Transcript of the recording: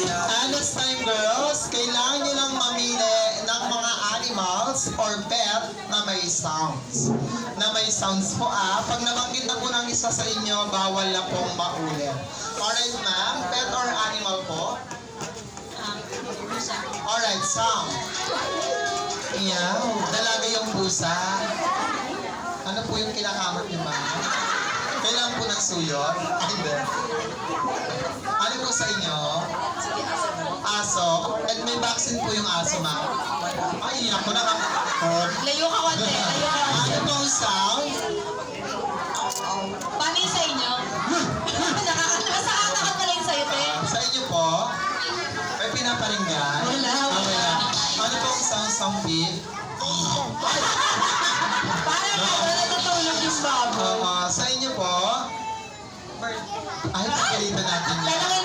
And next time, girls, kailangan nyo lang mamili ng mga animals or pet na may sounds. Na may sounds po Pag nabanggit na po ng isa sa inyo, bawal na pong maulit. Alright, ma'am. Pet or animal po? Alright, sound. Iyaw, dalaga yung pusa. Ano po yung kinakamot niyo, ma'am? Kailangan po ng suyot? Ay, hindi. Ano po sa inyo? Aso. And may vaccine po yung aso, ma'am. Ay, ako na lang. Layo ka konti. Layo ka konti. Ano po ang sound? Paano yung sa inyo? Nakakatakot pala yung sa'yo, te. Sa inyo po? May pinaparinggan? Wala. Ano po ang sound, sampit? Parang wala natulog yung babo. Sa inyo po? Ay, pagkalitan natin yan.